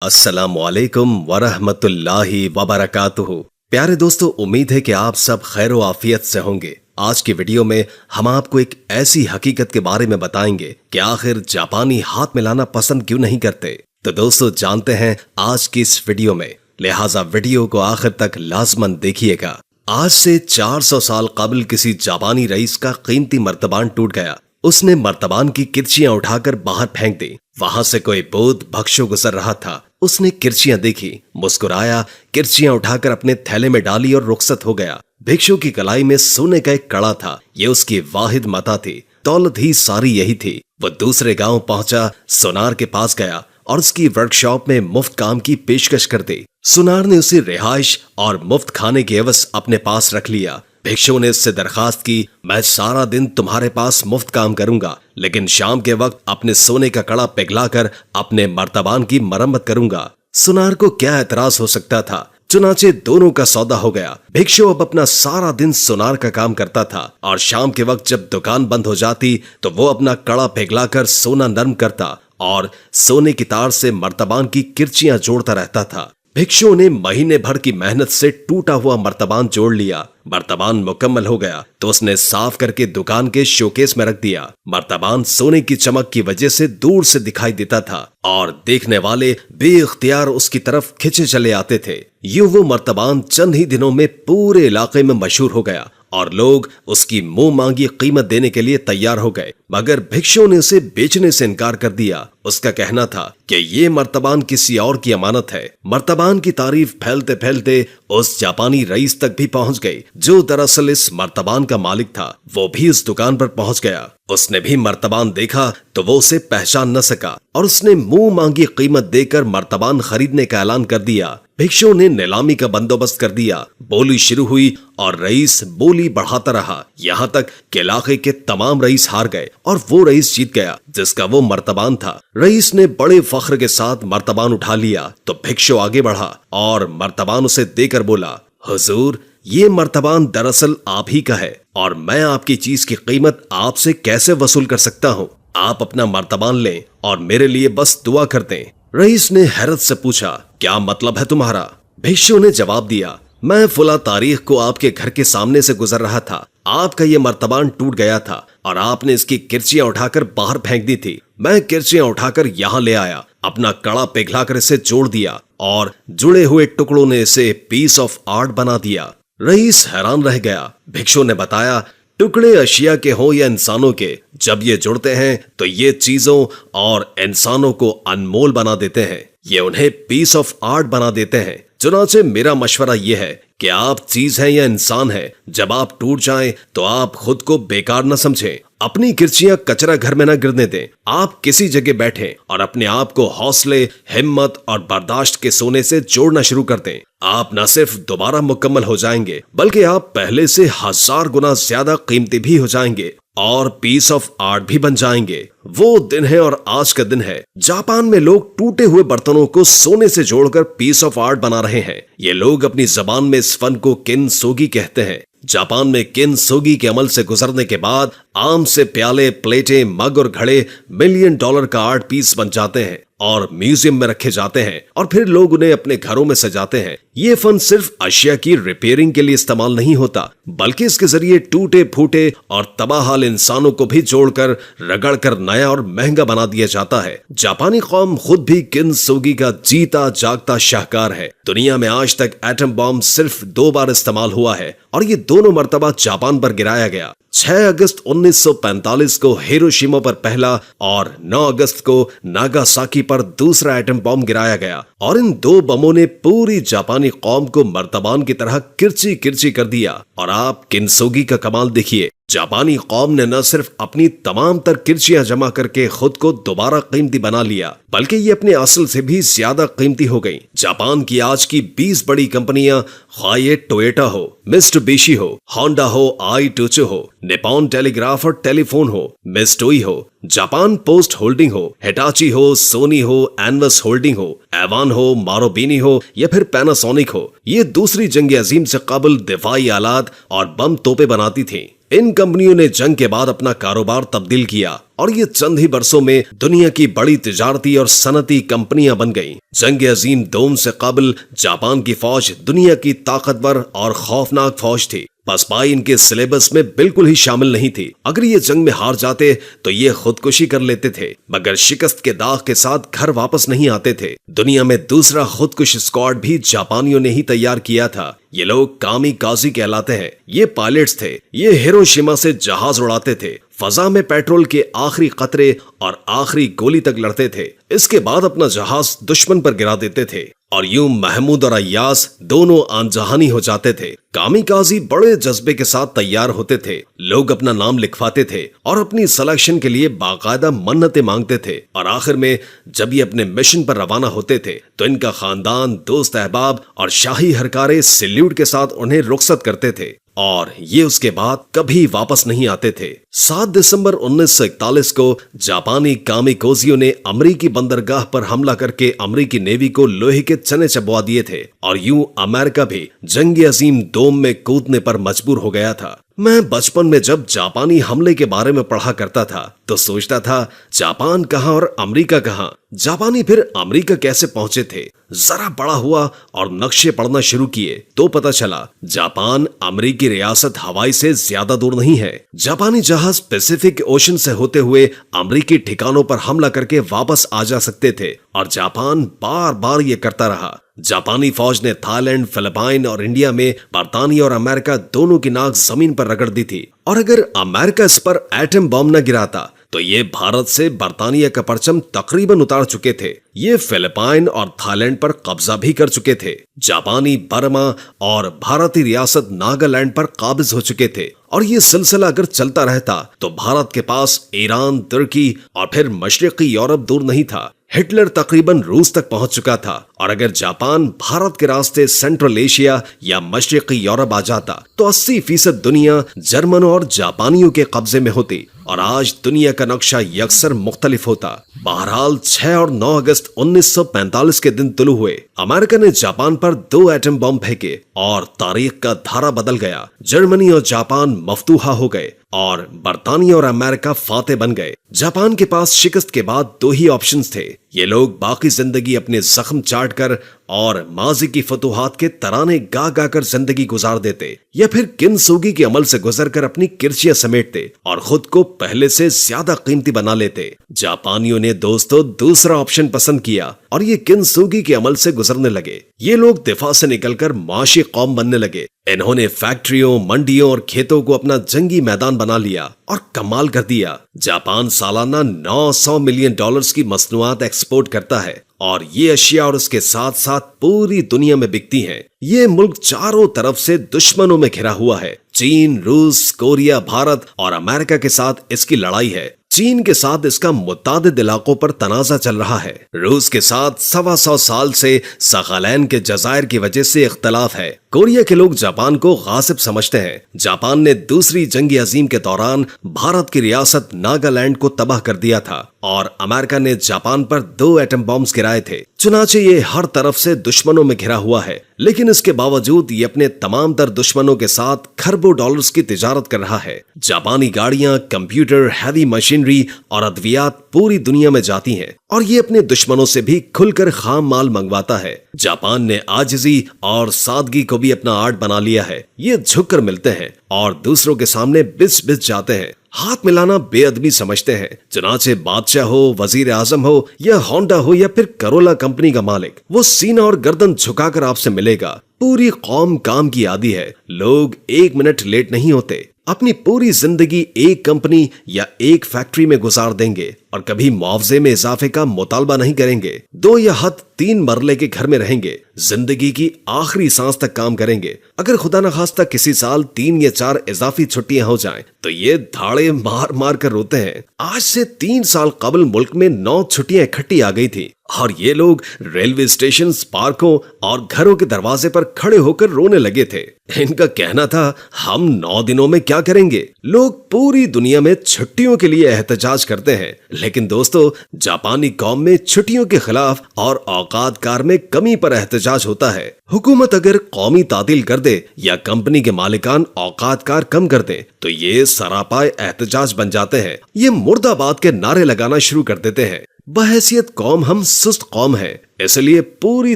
अस्सलामुअलैकुम वरहमतुल्लाहि वबरकातुहू। प्यारे दोस्तों, उम्मीद है कि आप सब खैर व आफियत से होंगे। आज की वीडियो में हम आपको एक ऐसी हकीकत के बारे में बताएंगे कि आखिर जापानी हाथ मिलाना पसंद क्यों नहीं करते। तो दोस्तों जानते हैं आज की इस वीडियो में, लिहाजा वीडियो को आखिर तक लाजमन देखिएगा। आज से 400 साल कबल किसी जापानी रईस का कीमती मर्तबान टूट गया। उसने मर्तबान की किरचियां उठाकर बाहर फेंक दी। वहां से कोई बोध भक्षु गुजर रहा था। उसने किरचियां देखी, मुस्कुराया, किरचियां उठाकर अपने थैले में डाली और रुखसत हो गया। भिक्षु की कलाई में सोने का एक कड़ा था। ये उसकी वाहिद मता थी। दौलत ही सारी यही थी। वो दूसरे गांव पहुंचा, सुनार के पास गया और उसकी वर्कशॉप में मुफ्त काम की पेशकश कर दी। सुनार ने उसे रिहाइश और मुफ्त खाने की एवज अपने पास रख लिया। भिक्षु ने उससे दरखास्त की, मैं सारा दिन तुम्हारे पास मुफ्त काम करूंगा, लेकिन शाम के वक्त अपने सोने का कड़ा पिघलाकर अपने मर्तबान की मरम्मत करूंगा। सुनार को क्या एतराज हो सकता था। चुनाचे दोनों का सौदा हो गया। भिक्षु अब अपना सारा दिन सुनार का काम करता था और शाम के वक्त जब दुकान बंद हो जाती तो वो अपना कड़ा पिघलाकर सोना नरम करता और सोने की तार से मर्तबान की किरचियां जोड़ता रहता था। भिक्षु ने महीने भर की मेहनत से टूटा हुआ मर्तबान जोड़ लिया। मर्तबान मुकम्मल हो गया तो उसने साफ करके दुकान के शोकेस में रख दिया। मर्तबान सोने की चमक की वजह से दूर से दिखाई देता था और देखने वाले बेइख्तियार उसकी तरफ खिंचे चले आते थे। यूं वो मर्तबान चंद ही दिनों में पूरे इलाके में मशहूर हो गया और लोग उसकी मुंह मांगी कीमत देने के लिए तैयार हो गए। मगर भिक्षु ने उसे बेचने से इनकार कर दिया। उसका कहना था कि ये मर्तबान किसी और की अमानत है। मर्तबान की तारीफ फैलते फैलते उस जापानी रईस तक भी पहुंच गई जो दरअसल इस मर्तबान का मालिक था। वो भी उस दुकान पर पहुंच गया। उसने भी मर्तबान देखा तो वो उसे पहचान न सका और उसने मुंह मांगी कीमत देकर मर्तबान खरीदने का ऐलान कर दिया। भिक्षु ने नीलामी का बंदोबस्त कर दिया। बोली शुरू हुई और रईस बोली बढ़ाता रहा, यहाँ तक कि इलाके के तमाम रईस हार गए और वो रईस जीत गया जिसका वो मर्तबान था। रईस ने बड़े फख्र के साथ मर्तबान उठा लिया तो भिक्षु आगे बढ़ा और मर्तबान उसे देकर बोला, हुजूर, ये मर्तबान दरअसल आप ही का है और मैं आपकी चीज की कीमत आपसे कैसे वसूल कर सकता हूँ। आप अपना मर्तबान लें और मेरे लिए बस दुआ कर दें। रईस ने हैरत से पूछा, क्या मतलब है तुम्हारा? भिक्षु ने जवाब दिया, मैं फुला तारीख को आपके घर के सामने से गुजर रहा था। आपका ये मर्तबान टूट गया था और आपने इसकी किरचियां उठाकर बाहर फेंक दी थी। मैं किरचियां उठाकर यहाँ ले आया, अपना कड़ा पिघलाकर इसे जोड़ दिया और जुड़े हुए टुकड़ों ने इसे पीस ऑफ आर्ट बना दिया। रईस हैरान रह गया। भिक्षु ने बताया, टुकड़े अशिया के हों या इंसानों के, जब ये जुड़ते हैं तो ये चीजों और इंसानों को अनमोल बना देते हैं। ये उन्हें पीस ऑफ आर्ट बना देते हैं। चुनाचे मेरा मशवरा ये है कि आप चीज हैं या इंसान हैं, जब आप टूट जाएं तो आप खुद को बेकार न समझें। अपनी किरचियां कचरा घर में न गिरने दें। आप किसी जगह बैठें और अपने आप को हौसले, हिम्मत और बर्दाश्त के सोने से जोड़ना शुरू कर दें। आप न सिर्फ दोबारा मुकम्मल हो जाएंगे बल्कि आप पहले से 1000 गुना ज्यादा कीमती भी हो जाएंगे और पीस ऑफ आर्ट भी बन जाएंगे। वो दिन है और आज का दिन है। जापान में लोग टूटे हुए बर्तनों को सोने से जोड़कर पीस ऑफ आर्ट बना रहे हैं। ये लोग अपनी जबान में इस फन को किनसोगी कहते हैं। जापान में किनसोगी के अमल से गुजरने के बाद आम से प्याले, प्लेटें, मग और घड़े $1 मिलियन का आर्ट पीस बन जाते हैं और म्यूजियम में रखे जाते हैं और फिर लोग उन्हें अपने घरों में सजाते हैं। ये फन सिर्फ अशिया की रिपेयरिंग के लिए इस्तेमाल नहीं होता बल्कि इसके जरिए टूटे फूटे और तबाहाल इंसानों को भी जोड़कर रगड़कर नया और महंगा बना दिया जाता है। जापानी कौम खुद भी किनसोगी का जीता जागता शाहकार है। दुनिया में आज तक एटम बॉम्ब सिर्फ 2 बार इस्तेमाल हुआ है और ये दोनों मर्तबा जापान पर गिराया गया। 6 अगस्त 1945 को हिरोशिमा पर पहला और 9 अगस्त को नागासाकी पर दूसरा एटम बॉम्ब गिराया गया और इन 2 बमों ने पूरी जापानी कौम को मर्तबान की तरह किरची किरची कर दिया। और आप किनसोगी का कमाल देखिए। जापानी कौम ने न सिर्फ अपनी तमाम तर किरचियां जमा करके खुद को दोबारा कीमती बना लिया बल्कि ये अपने असल से भी ज्यादा कीमती हो गई। जापान की आज की 20 बड़ी कंपनियां, ख्वाह ये टोयोटा हो, मित्सुबिशी हो, होंडा हो, आईटोचो हो, निप्पॉन टेलीग्राफ और टेलीफोन हो, मित्सुई हो, जापान पोस्ट होल्डिंग हो, हिटाची हो, सोनी हो, एनवस होल्डिंग हो, एवान हो, मारुबिनी हो या फिर पैनासोनिक हो, ये दूसरी जंग अजीम से कबल दिफाई आलात और बम तोपे बनाती थी। इन कंपनियों ने जंग के बाद अपना कारोबार तब्दील किया और ये चंद ही बरसों में दुनिया की बड़ी तिजारती और सनती कंपनियां बन गईं। जंग अजीम दोम से कबल जापान की फौज दुनिया की ताकतवर और खौफनाक फौज थी। पसपाई इनके सिलेबस में बिल्कुल ही शामिल नहीं थी। अगर ये जंग में हार जाते तो ये खुदकुशी कर लेते थे, मगर शिकस्त के दाग के साथ घर वापस नहीं आते थे। दुनिया में दूसरा खुदकुश स्क्वाड भी जापानियों ने ही तैयार किया था। ये लोग कामिकाज़ी कहलाते हैं। ये पायलट्स थे। ये हिरोशिमा से जहाज उड़ाते थे, फजा में पेट्रोल के आखिरी कतरे और आखिरी गोली तक लड़ते थे। इसके बाद अपना जहाज दुश्मन पर गिरा देते थे और यूं महमूद और अय्यास दोनों आनजहानी हो जाते थे। कामिकाज़ी बड़े जज्बे के साथ तैयार होते थे। लोग अपना नाम लिखवाते थे और अपनी सिलेक्शन के लिए बाकायदा मन्नतें मांगते थे और आखिर में जब ये अपने मिशन पर रवाना होते थे तो इनका खानदान, दोस्त अहबाब और शाही हरकारे सैल्यूट के साथ उन्हें रुखसत करते थे और ये उसके बाद कभी वापस नहीं आते थे। 7 दिसंबर 1941 को जापानी कामिकाज़ियों ने अमेरिकी बंदरगाह पर हमला करके अमेरिकी नेवी को लोहे के चने चबवा दिए थे और यूं अमेरिका भी जंग अजीम दोम में कूदने पर मजबूर हो गया था। मैं बचपन में जब जापानी हमले के बारे में पढ़ा करता था तो सोचता था जापान कहाँ और अमेरिका कहाँ, जापानी फिर अमेरिका कैसे पहुंचे थे। जरा बड़ा हुआ और नक्शे पढ़ना शुरू किए तो पता चला जापान अमेरिकी रियासत हवाई से ज्यादा दूर नहीं है। जापानी जहाज पैसिफिक ओशन से होते हुए अमेरिकी ठिकानों पर हमला करके वापस आ जा सकते थे और जापान बार बार ये करता रहा। जापानी फौज ने थाईलैंड, फिलिपाइन और इंडिया में बरतानिया और अमेरिका दोनों की नाक जमीन पर रगड़ दी थी और अगर अमेरिका इस पर एटम बम न गिराता तो ये भारत से बरतानिया का परचम तकरीबन उतार चुके थे। ये फिलिपाइन और थाईलैंड पर कब्जा भी कर चुके थे। जापानी बर्मा और भारतीय रियासत नागालैंड पर काबिज हो चुके थे और ये सिलसिला अगर चलता रहता तो भारत के पास ईरान, तुर्की और फिर मशरिकी यूरोप दूर नहीं था। हिटलर तकरीबन रूस तक पहुंच चुका था और अगर जापान भारत के रास्ते सेंट्रल एशिया या मशरिकी यूरोप आ जाता तो 80% दुनिया जर्मनों और जापानियों के कब्जे में होती और आज दुनिया का नक्शा यकसर मुख्तलिफ होता। बहरहाल 6 और 9 अगस्त 1945 के दिन तुलू हुए। अमेरिका ने जापान पर 2 एटम बम फेंके और तारीख का धारा बदल गया। जर्मनी और जापान मफतूहा हो गए और बरतानिया और अमेरिका फाते बन गए। जापान के पास शिकस्त के बाद 2 ही ऑप्शंस थे। ये लोग बाकी जिंदगी अपने जख्म चाट कर और माजी की फतूहात के तराने गा गा कर जिंदगी गुजार देते या फिर किनसुगी के अमल से गुजर कर अपनी किरचियां समेटते और खुद को पहले से ज्यादा कीमती बना लेते। जापानियों ने दोस्तों दूसरा ऑप्शन पसंद किया और ये किनसुगी के अमल से गुजरने लगे। ये लोग दिफा से निकलकर माशी कौम बनने लगे। इन्होंने फैक्ट्रियों, मंडियों और खेतों को अपना जंगी मैदान बना लिया और कमाल कर दिया। जापान सालाना $900 मिलियन की मसनूआत एक्सपोर्ट करता है और ये अशिया और उसके साथ साथ पूरी दुनिया में बिकती हैं। ये मुल्क चारों तरफ से दुश्मनों में घिरा हुआ है। चीन, रूस, कोरिया, भारत और अमेरिका के साथ इसकी लड़ाई है। चीन के साथ इसका मुतादिद इलाकों पर तनाजा चल रहा है। रूस के साथ 125 साल से सखालैन के जजायर की वजह से इख्तलाफ है। कोरिया के लोग जापान को गासिब समझते हैं। जापान ने दूसरी जंग अजीम के दौरान भारत की रियासत नागालैंड को तबाह कर दिया था और अमेरिका ने जापान पर 2 एटम बॉम्ब्स गिराए थे। चुनाचे ये हर तरफ से दुश्मनों में घिरा हुआ है, लेकिन इसके बावजूद ये अपने तमाम तर दुश्मनों के साथ खरबों डॉलर्स की तिजारत कर रहा है। जापानी गाड़ियां, कंप्यूटर, हैवी मशीनरी और अद्वियात पूरी दुनिया में जाती हैं और ये अपने दुश्मनों से भी खुलकर खाम माल मंगवाता है। जापान ने आजिजी और सादगी को भी अपना आर्ट बना लिया है। ये झुककर मिलते हैं और दूसरों के सामने बिच बिच जाते हैं। हाथ मिलाना बेअदबी समझते हैं। चुनाचे बादशाह हो, वजीर आजम हो या होंडा हो या फिर करोला कंपनी का मालिक, वो सीना और गर्दन झुकाकर आपसे मिलेगा। पूरी कौम काम की आदी है। लोग 1 मिनट लेट नहीं होते। अपनी पूरी जिंदगी एक कंपनी या एक फैक्ट्री में गुजार देंगे और कभी मुआवजे में इजाफे का मुतालबा नहीं करेंगे। 2 या हद 3 मरले के घर में रहेंगे। जिंदगी की आखिरी सांस तक काम करेंगे। अगर खुदा न खास्ता किसी साल 3 या 4 इजाफी छुट्टियां हो जाएं, तो ये धाड़े मार मार कर रोते हैं। आज से 3 साल कबल मुल्क में 9 छुट्टियां इकट्ठी आ गई थी और ये लोग रेलवे स्टेशन, पार्कों और घरों के दरवाजे पर खड़े होकर रोने लगे थे। इनका कहना था, हम 9 दिनों में क्या करेंगे। लोग पूरी दुनिया में छुट्टियों के लिए एहतजाज करते हैं, लेकिन दोस्तों, जापानी कौम में छुट्टियों के खिलाफ और औकात कार में कमी पर एहतजाज होता है। हुकूमत अगर कौमी तातील कर दे या कंपनी के मालिकान औकात कार कम कर दे तो ये सरापाए एहतजाज बन जाते हैं। ये मुर्दाबाद के नारे लगाना शुरू कर देते हैं। बहैसियत कौम हम सुस्त कौम है, इसलिए पूरी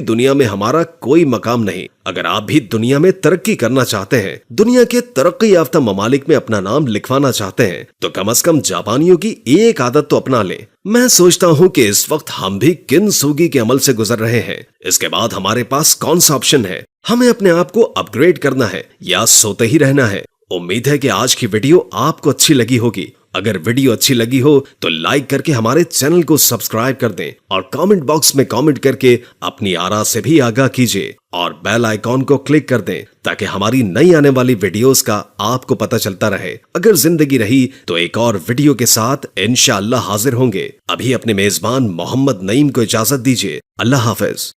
दुनिया में हमारा कोई मकाम नहीं। अगर आप भी दुनिया में तरक्की करना चाहते हैं, दुनिया के तरक्की याफ्ता ममालिक में अपना नाम लिखवाना चाहते हैं, तो कम से कम जापानियों की एक आदत तो अपना लें। मैं सोचता हूँ कि इस वक्त हम भी किन सूगी के अमल से गुजर रहे हैं। इसके बाद हमारे पास कौन सा ऑप्शन है? हमें अपने आप को अपग्रेड करना है या सोते ही रहना है? उम्मीद है कि आज की वीडियो आपको अच्छी लगी होगी। अगर वीडियो अच्छी लगी हो तो लाइक करके हमारे चैनल को सब्सक्राइब कर दें और कमेंट बॉक्स में कमेंट करके अपनी आरा से भी आगाह कीजिए और बेल आइकॉन को क्लिक कर दें ताकि हमारी नई आने वाली वीडियोस का आपको पता चलता रहे। अगर जिंदगी रही तो एक और वीडियो के साथ इंशाअल्लाह हाजिर होंगे। अभी अपने मेजबान मोहम्मद नईम को इजाजत दीजिए। अल्लाह हाफिज।